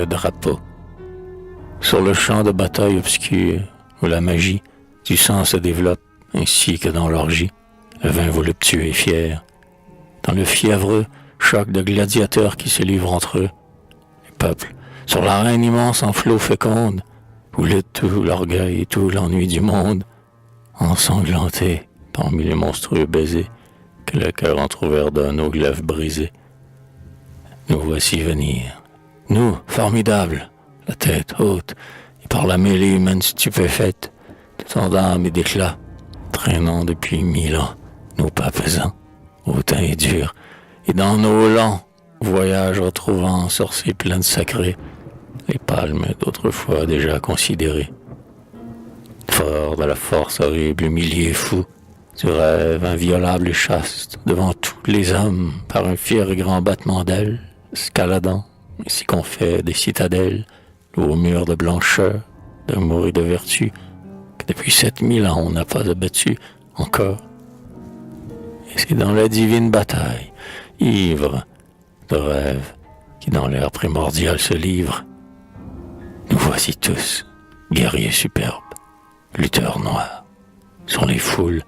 le drapeau. Sur le champ de bataille obscur, où la magie du sang se développe, ainsi que dans l'orgie, le vin voluptueux et fier. Dans le fiévreux choc de gladiateurs qui se livrent entre eux, les peuples, sur l'arène immense en flots fécondes, où lutte tout l'orgueil et tout l'ennui du monde, ensanglantés parmi les monstrueux baisers que le cœur entrouvert donne aux glaives brisés. Nous voici venir, nous, formidables, la tête haute, et par la mêlée humaine stupéfaite, tant d'âme et d'éclat, traînant depuis 1000 ans nos pas pesants, hautains et durs, et dans nos lents voyages retrouvant sur ces plaines sacrées les palmes d'autrefois déjà considérées. Fort de la force horrible, humilié et fou, du rêve inviolable et chaste, devant tous les hommes, par un fier et grand battement d'ailes, escaladant, ainsi qu'on fait des citadelles, aux murs de blancheur, d'amour et de vertu, que depuis 7000 ans on n'a pas abattu encore. Et c'est dans la divine bataille, ivre de rêve, qui dans l'air primordial se livre. Nous voici tous, guerriers superbes, lutteurs noirs, sur les foules,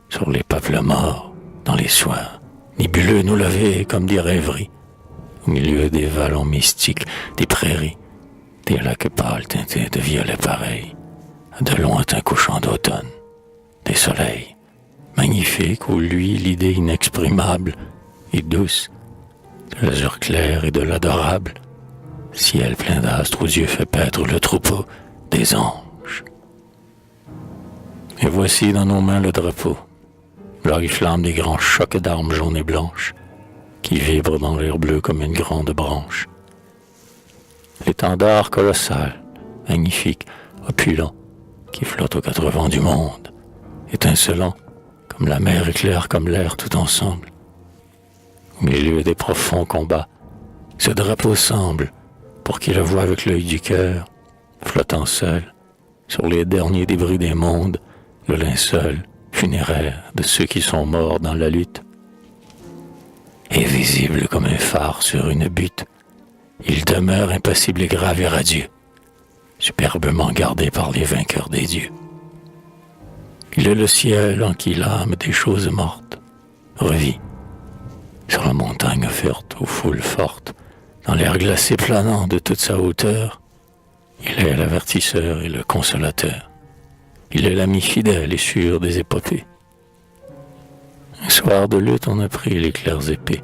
sur les peuples morts, dans les soirs, nébuleux nous lever comme des rêveries, au milieu des vallons mystiques, des prairies, des lacs pâles teintés de violet pareil, à de lointains couchants d'automne, des soleils, magnifiques où lui l'idée inexprimable et douce, de l'azur clair et de l'adorable, ciel plein d'astres aux yeux fait paître le troupeau des anges. Et voici dans nos mains le drapeau, l'oriflamme des grands chocs d'armes jaunes et blanches, qui vibrent dans l'air bleu comme une grande branche. L'étendard colossal, magnifique, opulent, qui flotte aux 4 vents du monde, étincelant, comme la mer éclaire comme l'air tout ensemble. Au milieu des profonds combats, ce drapeau semble, pour qui le voit avec l'œil du cœur, flottant seul, sur les derniers débris des mondes, le linceul funéraire de ceux qui sont morts dans la lutte. Et visible comme un phare sur une butte, il demeure impassible et grave et radieux, superbement gardé par les vainqueurs des dieux. Il est le ciel en qui l'âme des choses mortes revit, sur la montagne offerte aux foules fortes, dans l'air glacé planant de toute sa hauteur. Il est l'avertisseur et le consolateur. Il est l'ami fidèle et sûr des épopées. Un soir de lutte, on a pris les clairs épées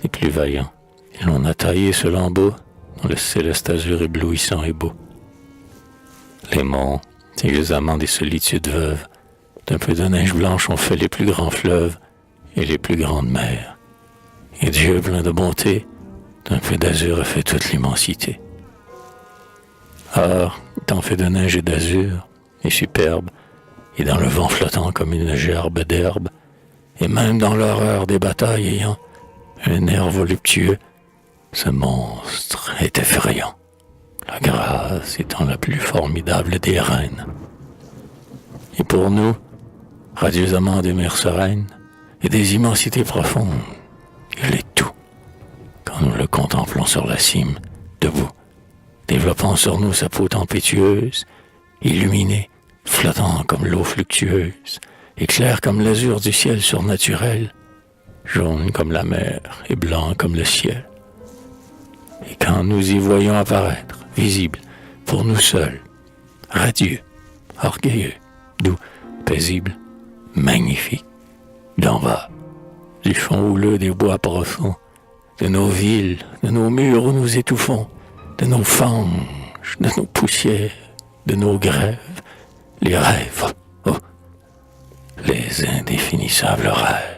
des plus vaillants, et l'on a taillé ce lambeau dans le céleste azur éblouissant et beau. Les monts, ces amants des solitudes veuves, d'un peu de neige blanche ont fait les plus grands fleuves et les plus grandes mers. Et Dieu, plein de bonté, d'un peu d'azur a fait toute l'immensité. Or, tant fait de neige et d'azur, et superbe, et dans le vent flottant comme une gerbe d'herbe, et même dans l'horreur des batailles ayant un air voluptueux, ce monstre est effrayant, la grâce étant la plus formidable des reines. Et pour nous, radieux amants des mers sereines et des immensités profondes, il est tout, quand nous le contemplons sur la cime, debout, développant sur nous sa peau tempétueuse, illuminée, flottant comme l'eau fluctueuse, et clair comme l'azur du ciel surnaturel, jaune comme la mer et blanc comme le ciel. Et quand nous y voyons apparaître, visible, pour nous seuls, radieux, orgueilleux, doux, paisible, magnifique, d'en bas, du fond houleux des bois profonds, de nos villes, de nos murs où nous étouffons, de nos fanges, de nos poussières, de nos grèves, les rêves, oh, les indéfinissables rêves.